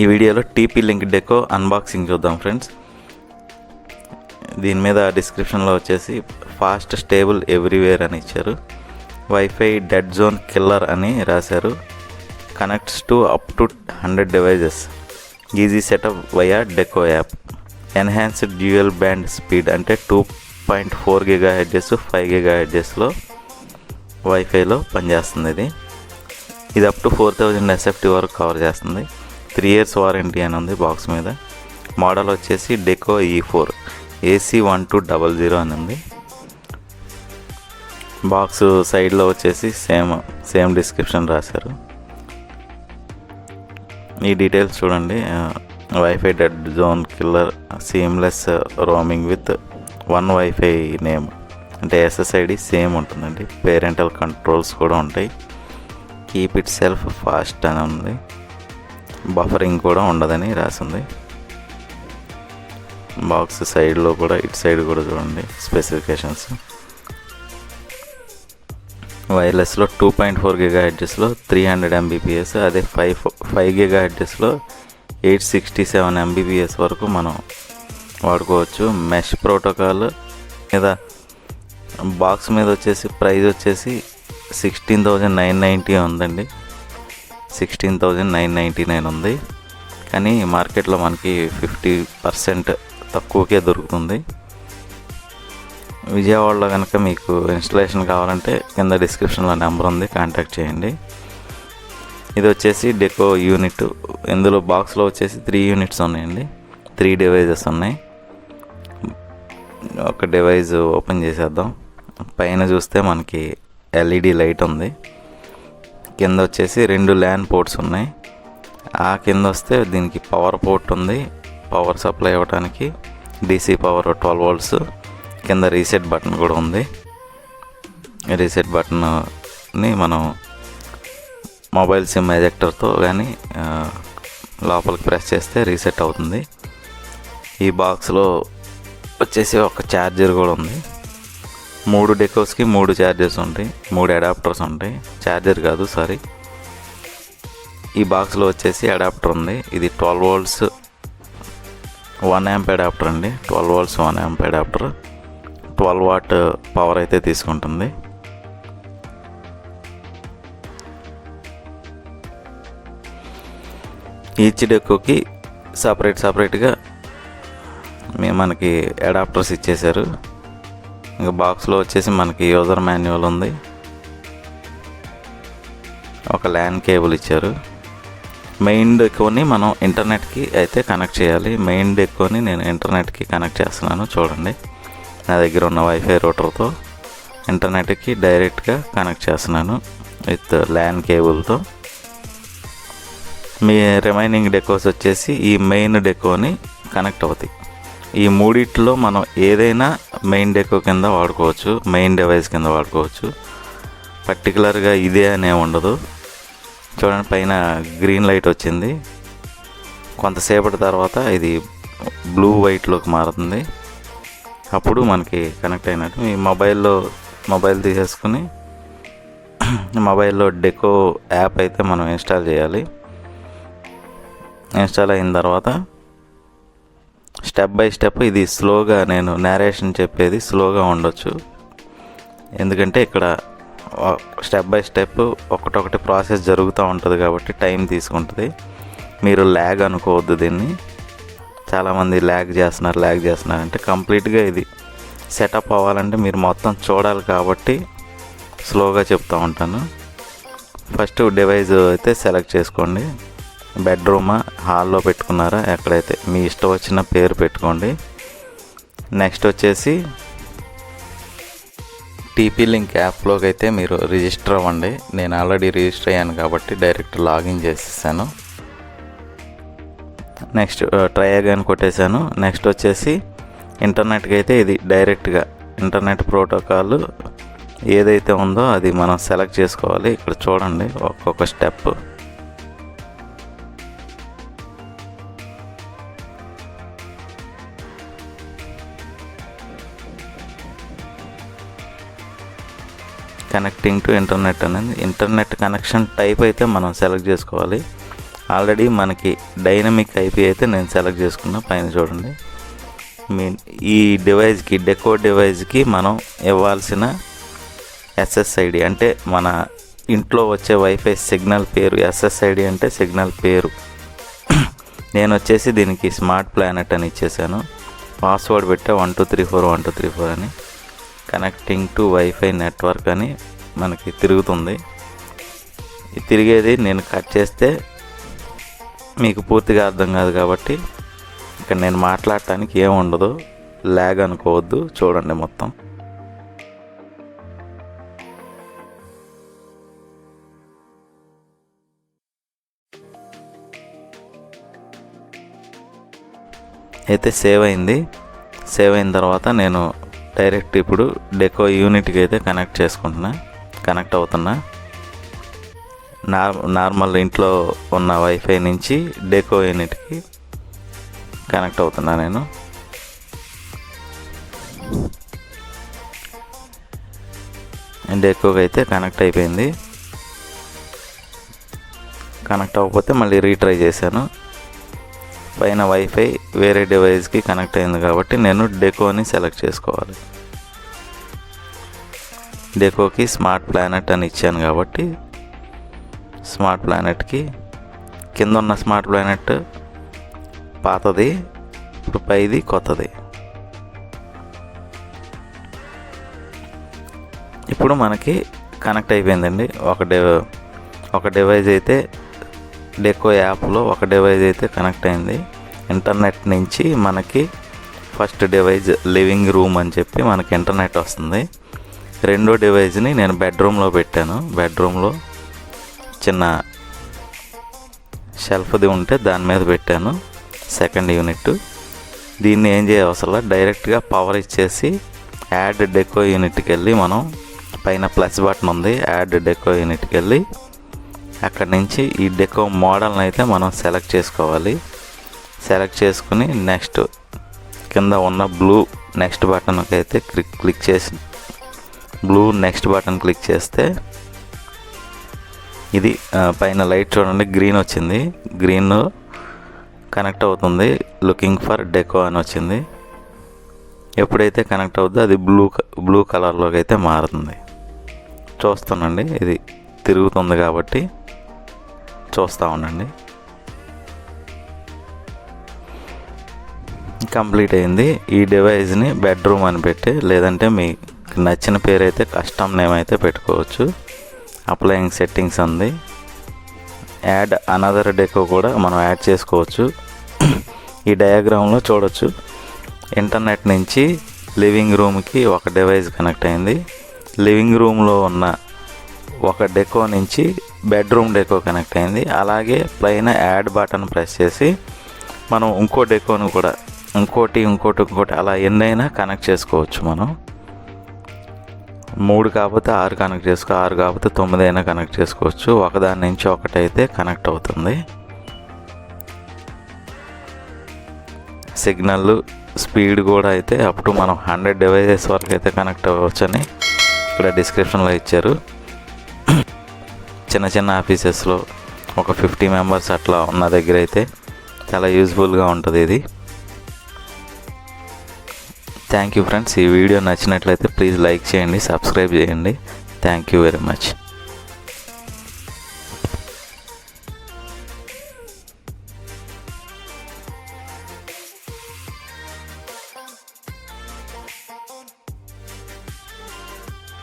ఈ వీడియోలో TP link deco unboxing చూద్దాం ఫ్రెండ్స్. దీని మీద డిస్క్రిప్షన్లో వచ్చేసి ఫాస్ట్ స్టేబుల్ ఎవ్రీవేర్ అని ఇచ్చారు. వైఫై డెడ్ జోన్ కిల్లర్ అని రాశారు. Connects to up to 100 devices, easy setup via deco app, enhanced dual band speed అంటే 2.4 GHz 5 GHzలో వైఫైలో పనిచేస్తుంది. ఇది అప్ టు 4000 SFT వరకు కవర్ చేస్తుంది. 3 years వారంటీ అని ఉంది బాక్స్ మీద. మోడల్ వచ్చేసి డెకో E4 AC1200 అని ఉంది. బాక్స్ సైడ్లో వచ్చేసి సేమ్ డిస్క్రిప్షన్ రాశారు. ఈ డీటెయిల్స్ చూడండి. Wifi dead zone killer, seamless roaming with 1 wifi name అంటే SSID సేమ్ ఉంటుందండి. పేరెంటల్ కంట్రోల్స్ కూడా ఉంటాయి. కీప్ ఇట్ సెల్ఫ్ ఫాస్ట్ అని ఉంది. బఫరింగ్ కూడా ఉండదని రాసింది. బాక్స్ సైడ్లో కూడా ఇటు సైడ్ కూడా చూడండి స్పెసిఫికేషన్స్. వైర్లెస్లో 2.4 GHzలో 300 Mbps, అదే 5 GHzలో 867 Mbps వరకు మనం వాడుకోవచ్చు. మెష్ ప్రోటోకాల్ మీద బాక్స్ మీద వచ్చేసి ప్రైస్ వచ్చేసి 16,990 ఉందండి. 16,999 ఉంది. కానీ మార్కెట్లో మనకి 50% తక్కువకే దొరుకుతుంది. విజయవాడలో కనుక మీకు ఇన్స్టలేషన్ కావాలంటే కింద డిస్క్రిప్షన్లో నెంబర్ ఉంది, కాంటాక్ట్ చేయండి. ఇది వచ్చేసి డెకో యూనిట్. ఇందులో బాక్స్లో వచ్చేసి 3 యూనిట్స్ ఉన్నాయండి. 3 డివైజెస్ ఉన్నాయి. ఒక డివైజ్ ఓపెన్ చేసేద్దాం. పైన చూస్తే మనకి LED లైట్ ఉంది. కింద వచ్చేసి 2 LAN పోర్ట్స్ ఉన్నాయి. ఆ కింద వస్తే దీనికి పవర్ పోర్ట్ ఉంది, పవర్ సప్లై ఇవ్వడానికి. DC power 12 volts. కింద రీసెట్ బటన్ కూడా ఉంది. రీసెట్ బటన్ని మనం మొబైల్ సిమ్ ఎజెక్టర్తో కానీ లోపలికి ప్రెస్ చేస్తే రీసెట్ అవుతుంది. ఈ బాక్స్లో వచ్చేసి ఒక ఛార్జర్ కూడా ఉంది. 3 డెకోస్కి 3 ఛార్జర్స్ ఉంటాయి, 3 అడాప్టర్స్ ఉంటాయి. ఛార్జర్ కాదు, సారీ. ఈ బాక్స్లో వచ్చేసి అడాప్టర్ ఉంది. ఇది 12 volts 1 amp అడాప్టర్ అండి. 12 volts 1 amp adapter 12 watt power అయితే తీసుకుంటుంది. ఈచ్ డెకోకి సపరేట్గా మనకి అడాప్టర్స్ ఇచ్చేశారు. ఇంకా బాక్స్లో వచ్చేసి మనకి యూజర్ మాన్యువల్ ఉంది. ఒక LAN కేబుల్ ఇచ్చారు. మెయిన్ డెకోని మనం ఇంటర్నెట్కి అయితే కనెక్ట్ చేయాలి. మెయిన్ డెకోని నేను ఇంటర్నెట్కి కనెక్ట్ చేస్తున్నాను. చూడండి, నా దగ్గర ఉన్న వైఫై రూటర్తో ఇంటర్నెట్కి డైరెక్ట్గా కనెక్ట్ చేస్తున్నాను విత్ LAN కేబుల్తో. మీ రిమైనింగ్ డెకోస్ వచ్చేసి ఈ మెయిన్ డెకోని కనెక్ట్ అవుతాయి. ఈ మూడిట్లో మనం ఏదైనా మెయిన్ డెకో కింద వాడుకోవచ్చు, మెయిన్ డివైస్ కింద వాడుకోవచ్చు. పర్టికులర్గా ఇదే అనే ఉండదు. చూడండి, పైన గ్రీన్ లైట్ వచ్చింది. కొంతసేపటి తర్వాత ఇది బ్లూ వైట్లోకి మారుతుంది. అప్పుడు మనకి కనెక్ట్ అయినట్టు. మీ మొబైల్ తీసేసుకుని మొబైల్లో డెకో యాప్ అయితే మనం ఇన్స్టాల్ చేయాలి. ఇన్స్టాల్ అయిన తర్వాత స్టెప్ బై స్టెప్ ఇది స్లోగా, నేను నేరేషన్ చెప్పేది స్లోగా ఉండొచ్చు. ఎందుకంటే ఇక్కడ స్టెప్ బై స్టెప్ ఒకటొకటి ప్రాసెస్ జరుగుతూ ఉంటుంది కాబట్టి టైం తీసుకుంటుంది. మీరు ల్యాగ్ అనుకోవద్దు దీన్ని. చాలామంది ల్యాగ్ చేస్తున్నారు అంటే కంప్లీట్గా ఇది సెటప్ అవ్వాలంటే మీరు మొత్తం చూడాలి కాబట్టి స్లోగా చెప్తూ ఉంటాను. ఫస్ట్ డివైజ్ అయితే సెలెక్ట్ చేసుకోండి. బెడ్రూమా, హాల్లో పెట్టుకున్నారా, ఎక్కడైతే మీ ఇష్టం వచ్చిన పేరు పెట్టుకోండి. నెక్స్ట్ వచ్చేసి టీపీ లింక్ యాప్లోకి అయితే మీరు రిజిస్టర్ అవ్వండి. నేను ఆల్రెడీ రిజిస్టర్ అయ్యాను కాబట్టి డైరెక్ట్ లాగిన్ చేసేసాను. నెక్స్ట్ ట్రై అగైన్ కొట్టేశాను. నెక్స్ట్ వచ్చేసి ఇంటర్నెట్కి అయితే ఇది డైరెక్ట్గా ఇంటర్నెట్ ప్రోటోకాల్ ఏదైతే ఉందో అది మనం సెలెక్ట్ చేసుకోవాలి. ఇక్కడ చూడండి ఒక్కొక్క స్టెప్. కనెక్టింగ్ టు ఇంటర్నెట్ అనేది ఇంటర్నెట్ కనెక్షన్ టైప్ అయితే మనం సెలెక్ట్ చేసుకోవాలి. ఆల్రెడీ మనకి డైనమిక్ ఐపీ అయితే నేను సెలెక్ట్ చేసుకున్నా. పైన చూడండి, ఈ డివైస్కి డెకో డివైస్కి మనం ఇవ్వాల్సిన ఎస్ఎస్ఐడి అంటే మన ఇంట్లో వచ్చే వైఫై సిగ్నల్ పేరు. ఎస్ఎస్ఐడి అంటే సిగ్నల్ పేరు. నేను వచ్చేసి దీనికి స్మార్ట్ ప్లానెట్ అని ఇచ్చేసాను. పాస్వర్డ్ పెట్టా 1234 అని. కనెక్టింగ్ టు వైఫై నెట్వర్క్ అని మనకి తిరుగుతుంది. ఇది తిరిగేది నేను కట్ చేస్తే మీకు పూర్తిగా అర్థం కాదు కాబట్టి ఇక్కడ నేను మాట్లాడటానికి ఏం ఉండదు, ల్యాగ్ అనుకోవద్దు. చూడండి మొత్తం అయితే సేవ్ అయింది. సేవ్ అయిన తర్వాత నేను డైరెక్ట్ ఇప్పుడు డెకో యూనిట్కి అయితే కనెక్ట్ అవుతున్నా. నార్మల్ ఇంట్లో ఉన్న వైఫై నుంచి డెకో యూనిట్కి కనెక్ట్ అవుతున్నా నేను. డెకోకి అయితే కనెక్ట్ అయిపోయింది. కనెక్ట్ అవ్వకపోతే మళ్ళీ రీట్రై చేశాను. పైన వైఫై వేరే డివైస్కి కనెక్ట్ అయింది కాబట్టి నేను డెకోని సెలెక్ట్ చేసుకోవాలి. డెకోకి స్మార్ట్ ప్లానెట్ అని ఇచ్చాను కాబట్టి స్మార్ట్ ప్లానెట్కి కింద ఉన్న స్మార్ట్ ప్లానెట్ పాతది, ఇప్పుడు పైది కొత్తది. ఇప్పుడు మనకి కనెక్ట్ అయిపోయిందండి. ఒక డివైస్ అయితే డెకో యాప్లో ఒక డివైస్ అయితే కనెక్ట్ అయింది. ఇంటర్నెట్ నుంచి మనకి ఫస్ట్ డివైస్ లివింగ్ రూమ్ అని చెప్పి మనకి ఇంటర్నెట్ వస్తుంది. రెండో డివైస్ని నేను బెడ్రూమ్లో పెట్టాను. బెడ్రూమ్లో చిన్న షెల్ఫ్ది ఉంటే దాని మీద పెట్టాను సెకండ్ యూనిట్. దీన్ని ఏం చేయవసరం, డైరెక్ట్గా పవర్ ఇచ్చేసి యాడ్ డెకో యూనిట్కి వెళ్ళి మనం పైన ప్లస్ బటన్ ఉంది, యాడ్ డెకో యూనిట్కి వెళ్ళి అక్కడి నుంచి ఈ డెకో మోడల్ని అయితే మనం సెలెక్ట్ చేసుకోవాలి. సెలెక్ట్ చేసుకుని నెక్స్ట్ కింద ఉన్న బ్లూ నెక్స్ట్ బటన్కి అయితే క్లిక్ చేసి బ్లూ నెక్స్ట్ బటన్ క్లిక్ చేస్తే ఇది పైన లైట్ చూడండి గ్రీన్ వచ్చింది. గ్రీన్ కనెక్ట్ అవుతుంది. లుకింగ్ ఫర్ డెకో అని వచ్చింది. ఎప్పుడైతే కనెక్ట్ అవుతుందో అది బ్లూ కలర్లోకి అయితే మారుతుంది. చూస్తానండి, ఇది తిరుగుతుంది కాబట్టి చూస్తూ ఉండండి. కంప్లీట్ అయింది. ఈ డివైస్ని బెడ్రూమ్ అని పెట్టి, లేదంటే మీకు నచ్చిన పేరు అయితే కస్టమ్ నేమ్ అయితే పెట్టుకోవచ్చు. అప్లయింగ్ సెట్టింగ్స్ ఉంది. యాడ్ అనదర్ డెకో కూడా మనం యాడ్ చేసుకోవచ్చు. ఈ డయాగ్రామ్లో చూడొచ్చు, ఇంటర్నెట్ నుంచి లివింగ్ రూమ్కి ఒక డివైస్ కనెక్ట్ అయింది. లివింగ్ రూమ్లో ఉన్న ఒక డెకో నుంచి బెడ్రూమ్ డెకో కనెక్ట్ అయింది. అలాగే పైన యాడ్ బటన్ ప్రెస్ చేసి మనం ఇంకో డెకోను కూడా ఇంకోటి అలా ఎన్నైనా కనెక్ట్ చేసుకోవచ్చు. మనం 3 కాకపోతే 6 కనెక్ట్ చేసుకో, 6 కాకపోతే 9 అయినా కనెక్ట్ చేసుకోవచ్చు. ఒకదాని నుంచి ఒకటైతే కనెక్ట్ అవుతుంది. సిగ్నల్ స్పీడ్ కూడా అయితే అప్పుడు మనం 100 డివైసెస్ వరకు అయితే కనెక్ట్ అవ్వచ్చు అని ఇక్కడ డిస్క్రిప్షన్లో ఇచ్చారు. చిన్న ఆఫీసెస్లో ఒక 50 మెంబర్స్ అట్లా ఉన్న దగ్గర అయితే చాలా యూజ్ఫుల్గా ఉంటుంది ఇది. Thank you friends. ఈ వీడియో నచ్చినట్లయితే ప్లీజ్ లైక్ చేయండి, సబ్స్క్రైబ్ చేయండి. Thank you very much.